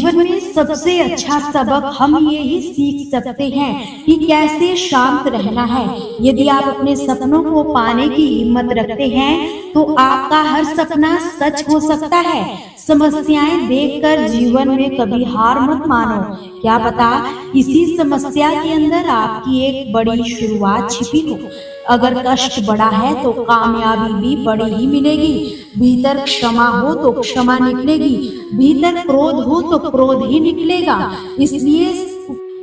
जीवन में सबसे अच्छा सबक हम यही सीख सकते हैं कि कैसे शांत रहना है। यदि आप अपने सपनों को पाने की हिम्मत रखते हैं तो आपका हर सपना सच हो सकता है। समस्याएं देखकर जीवन में कभी हार मत मानो। क्या पता इसी समस्या के अंदर आपकी एक बड़ी शुरुआत छिपी हो। अगर कष्ट बड़ा है तो कामयाबी भी बड़ी ही मिलेगी। भीतर क्षमा हो तो क्षमा निकलेगी, भीतर क्रोध हो तो क्रोध ही निकलेगा। इसलिए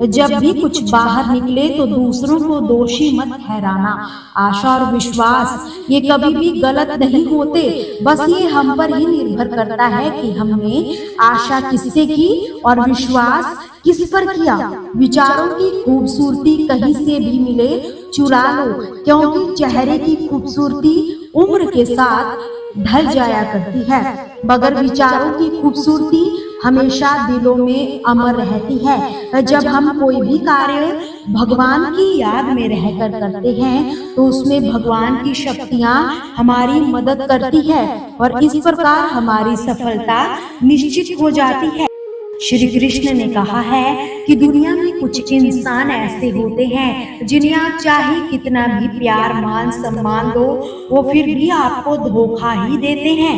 जब भी कुछ बाहर निकले तो दूसरों को दोषी मत ठहराना। आशा और विश्वास ये कभी भी गलत नहीं होते, बस ये हम पर ही निर्भर करता है कि हमने आशा किससे की और विश्वास किस पर किया। विचारों की खूबसूरती कहीं से भी मिले चुरा लो, क्योंकि चेहरे की खूबसूरती उम्र के साथ ढल जाया करती है, मगर विचारों की खूबसूरती हमेशा दिलों में अमर रहती है। जब हम कोई भी कार्य भगवान की याद में रहकर करते हैं तो उसमें भगवान की शक्तियां हमारी मदद करती है और इस प्रकार हमारी सफलता निश्चित हो जाती है। श्री कृष्ण ने कहा है कि दुनिया में कुछ इंसान ऐसे होते हैं जिन्हें आप चाहे कितना भी प्यार मान सम्मान दो, वो फिर भी आपको धोखा ही देते हैं।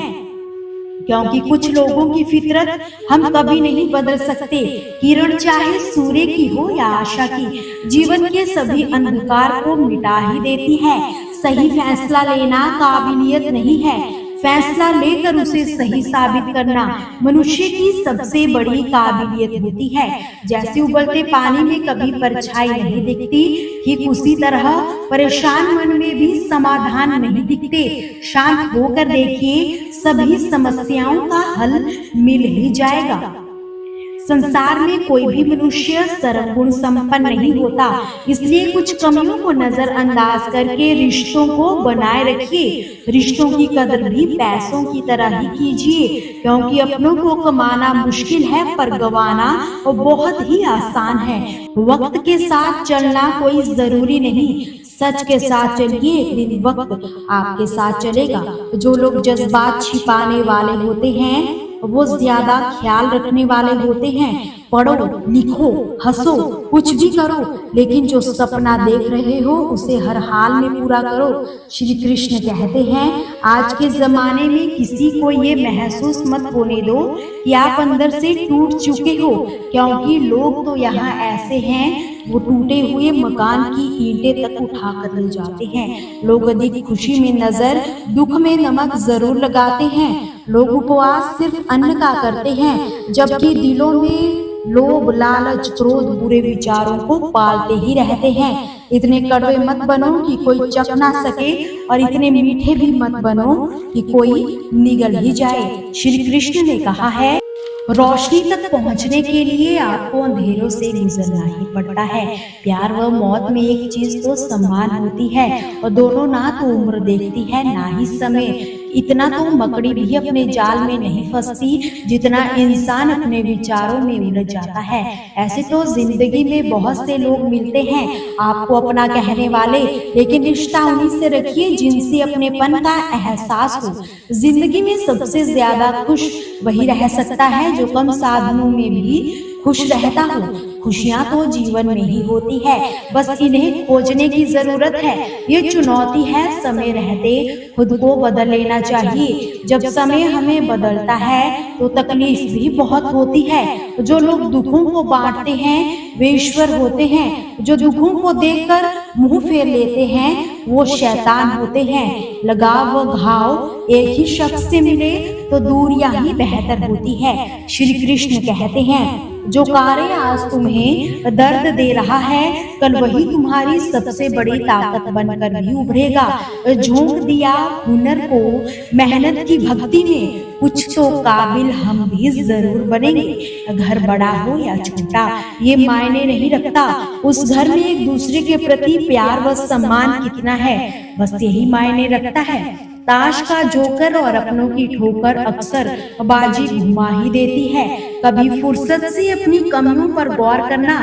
क्योंकि कुछ लोगों की फितरत हम कभी नहीं बदल सकते। किरण चाहे सूर्य की हो या आशा की, जीवन के सभी अंधकार को मिटा ही देती है। सही फैसला लेना काबिलियत नहीं है, फैसला लेकर उसे सही साबित करना मनुष्य की सबसे बड़ी काबिलियत होती है। जैसे उबलते पानी में कभी परछाई नहीं दिखती, ठीक उसी तरह परेशान मन में भी समाधान नहीं दिखते। शांत होकर देखिए, सभी समस्याओं का हल मिल ही जाएगा। संसार में कोई भी मनुष्य सर्वगुण संपन्न नहीं होता, इसलिए कुछ कमियों को नजरअंदाज करके रिश्तों को बनाए रखिए। रिश्तों की कदर भी पैसों की तरह ही कीजिए, क्योंकि अपनों को कमाना मुश्किल है पर गंवाना बहुत ही आसान है। वक्त के साथ चलना कोई जरूरी नहीं, सच के साथ चलिए, एक दिन वक्त आपके साथ चलेगा। जो लोग जज्बात छिपाने वाले होते हैं वो ज्यादा ख्याल रखने वाले होते हैं। पढ़ो, लिखो, हंसो, कुछ भी करो, लेकिन जो सपना देख रहे हो उसे हर हाल में पूरा करो। श्री कृष्ण कहते हैं, आज के जमाने में किसी को ये महसूस मत होने दो कि आप अंदर से टूट चुके हो, क्योंकि लोग तो यहाँ ऐसे हैं वो टूटे हुए मकान की ईंटें तक उठा कर ले जाते हैं। लोग अधिक खुशी में नजर, दुख में नमक जरूर लगाते हैं। लोग उपवास सिर्फ अन्न का करते हैं, जबकि दिलों में लोभ, लालच, क्रोध, बुरे विचारों को पालते ही रहते हैं। इतने कड़वे मत बनो कि कोई चख ना सके और इतने मीठे भी मत बनो कि कोई निगल ही जाए। श्री कृष्ण ने कहा है, रोशनी तक पहुंचने के लिए आपको अंधेरों से गुजरना ही पड़ता है। प्यार व मौत में एक चीज तो समान होती है और दोनों ना तो उम्र देखती है ना ही समय। इतना तो मकड़ी भी अपने जाल में नहीं फंसती जितना इंसान अपने विचारों में उलझ जाता है। ऐसे तो जिंदगी में बहुत से लोग मिलते हैं आपको अपना कहने वाले, लेकिन रिश्ता उन्हीं से रखिए जिनसे अपनेपन का एहसास हो। जिंदगी में सबसे ज्यादा खुश वही रह सकता है जो कम साधनों में भी खुश रहता हो। खुशियां तो जीवन में ही होती है, बस इन्हें खोजने की जरूरत है। ये चुनौती है, समय रहते खुद को बदल लेना चाहिए। जब समय हमें बदलता है तो तकलीफ भी बहुत होती है। जो लोग दुखों को बांटते हैं वे ईश्वर होते हैं, जो दुखों को देखकर मुंह फेर लेते हैं वो शैतान होते हैं। लगाव व घाव एक ही शख्स से मिले तो दूरियां ही बेहतर होती है। श्री कृष्ण कहते हैं, जो कार्य आज तुम्हें दर्द दे रहा है कल वही तुम्हारी सबसे बड़ी ताकत बनकर भी उभरेगा। झोंक दिया हुनर को मेहनत की भक्ति में, कुछ तो काबिल हम भी जरूर बनेंगे। घर बड़ा हो या छोटा ये मायने नहीं रखता, उस घर में एक दूसरे के प्रति प्यार व सम्मान कितना है बस यही मायने रखता है। ताश का जोकर और अपनों की ठोकर अक्सर बाजी घुमा ही देती है। कभी फुर्सत से अपनी कमियों पर गौर करना,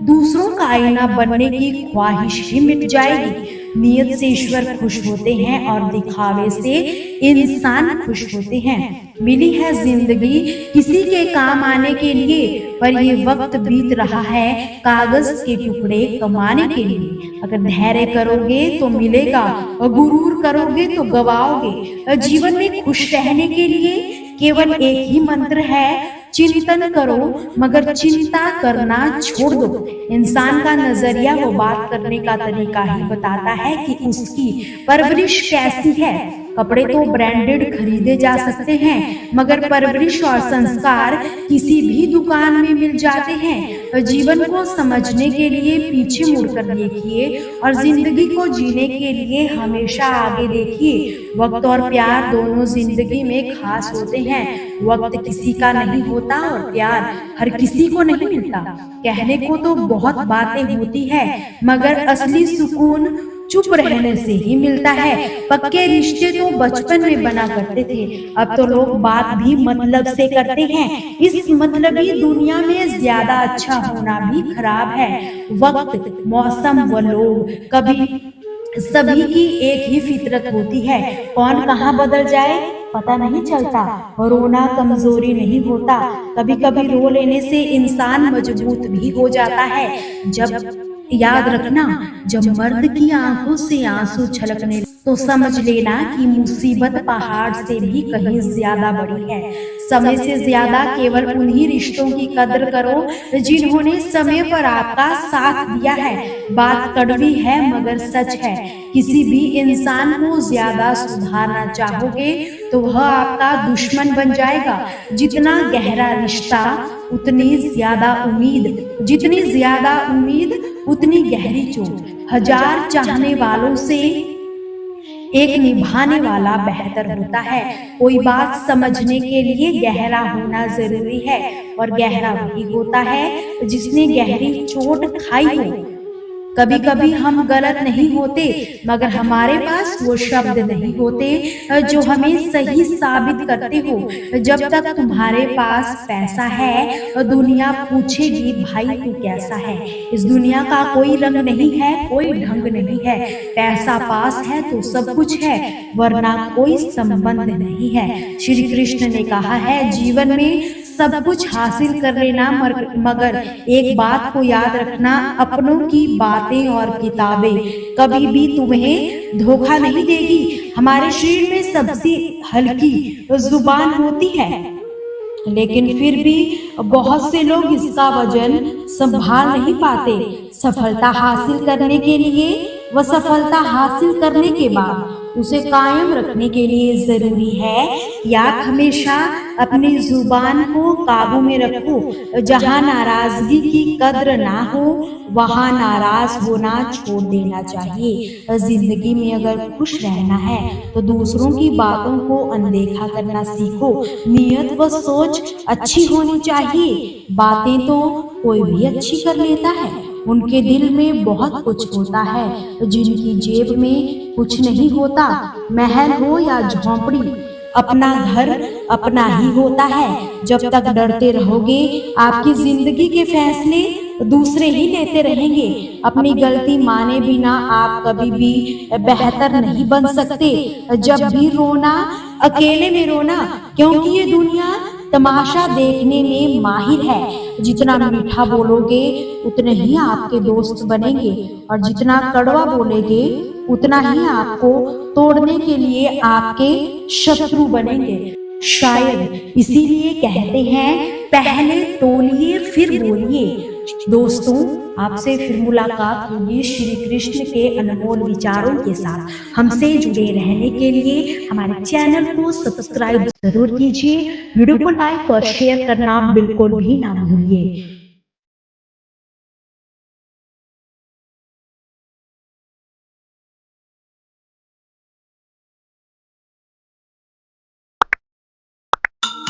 दूसरों का आईना बनने की ख्वाहिश ही मिट जाएगी। नियत से ईश्वर खुश होते हैं और दिखावे से इंसान खुश होते हैं। मिली है जिंदगी किसी के काम आने के लिए, पर ये वक्त बीत रहा है कागज के टुकड़े कमाने के लिए। अगर धैर्य करोगे तो मिलेगा और गुरूर करोगे तो गवाओगे। जीवन में खुश रहने के लिए केवल एक ही मंत्र है, चिंतन करो मगर चिंता करना छोड़ दो। इंसान का नजरिया वो बात करने का तरीका ही बताता है कि उसकी परवरिश कैसी है। कपड़े तो ब्रांडेड खरीदे जा सकते हैं, मगर परवरिश और संस्कार किसी भी दुकान में मिल जाते हैं। जीवन को समझने के लिए पीछे मुड़कर देखिए और जिंदगी को जीने के लिए हमेशा आगे देखिए। वक्त और प्यार दोनों जिंदगी में खास होते हैं। वक्त किसी का नहीं होता और प्यार हर किसी को नहीं मिलता। कहने को तो बहुत बातें होती है, मगर असली सुकून चुप रहने से ही मिलता है। पक्के रिश्ते तो बचपन में बना करते थे, अब तो लोग बात भी मतलब से करते हैं। इस मतलबी दुनिया में ज्यादा अच्छा होना भी खराब है। वक्त, मौसम व लोग कभी सभी की एक ही फितरत होती है। कौन कहाँ बदल जाए पता नहीं चलता। रोना कमजोरी नहीं होता, कभी कभी रो लेने से इंसान मजबूत भी हो जाता है। जब याद रखना, जब मर्द की आंखों से आंसू छलकने तो समझ लेना कि मुसीबत पहाड़ से भी कहीं ज्यादा बड़ी है। समय से ज्यादा केवल उन्हीं रिश्तों की कदर करो जिन्होंने समय पर आपका साथ दिया है। बात कड़वी है मगर सच है। किसी भी इंसान को ज्यादा सुधारना चाहोगे तो वह आपका दुश्मन बन जाएगा। जितना गहरा रिश्ता उतनी ज्यादा उम्मीद, जितनी ज्यादा उम्मीद उतनी गहरी चोट। हजार चाहने वालों से एक निभाने वाला बेहतर होता है। कोई बात समझने के लिए गहरा होना जरूरी है, और गहरा वही होता है जिसने गहरी चोट खाई हो। कभी कभी हम गलत नहीं होते, मगर हमारे पास वो शब्द नहीं होते जो हमें सही साबित करते हो। जब तक तुम्हारे पास पैसा है दुनिया पूछेगी भाई तू कैसा है। इस दुनिया का कोई रंग नहीं है, कोई ढंग नहीं है। पैसा पास है तो सब कुछ है, वरना कोई संबंध नहीं है। श्री कृष्ण ने कहा है जीवन में सब कुछ हासिल कर लेना, मगर एक बात को याद रखना, अपनों की बातें और किताबें कभी भी तुम्हें धोखा नहीं देगी। हमारे शरीर में सबसे हल्की जुबान होती है, लेकिन फिर भी बहुत से लोग इसका वजन संभाल नहीं पाते। सफलता हासिल करने के लिए व सफलता हासिल करने के बाद उसे कायम रखने के लिए जरूरी है कि आप हमेशा अपनी जुबान को काबू में रखो। जहाँ नाराजगी की कद्र ना हो वहाँ नाराज होना छोड़ देना चाहिए। जिंदगी में अगर खुश रहना है तो दूसरों की बातों को अनदेखा करना सीखो। नियत व सोच अच्छी होनी चाहिए। बातें तो कोई भी अच्छी कर लेता है, उनके दिल में बहुत कुछ होता है जिनकी जेब में कुछ नहीं होता। महल हो या झोंपड़ी, अपना घर अपना ही होता है। जब तक डरते रहोगे आपकी जिंदगी के फैसले दूसरे ही लेते रहेंगे। अपनी गलती माने बिना आप कभी भी बेहतर नहीं बन सकते। जब भी रोना अकेले में रोना, क्योंकि ये दुनिया तमाशा देखने में माहिर है। जितना मीठा बोलोगे उतने ही आपके दोस्त बनेंगे, और जितना कड़वा बोलेगे उतना ही आपको तोड़ने के लिए आपके शत्रु बनेंगे। शायद इसीलिए कहते हैं पहले तोलिए फिर बोलिए। दोस्तों, आपसे फिर मुलाकात होगी श्री कृष्ण के अनमोल विचारों के साथ। हमसे जुड़े रहने के लिए हमारे चैनल को सब्सक्राइब जरूर कीजिए। वीडियो को लाइक और शेयर करना बिल्कुल भी ना भूलिए।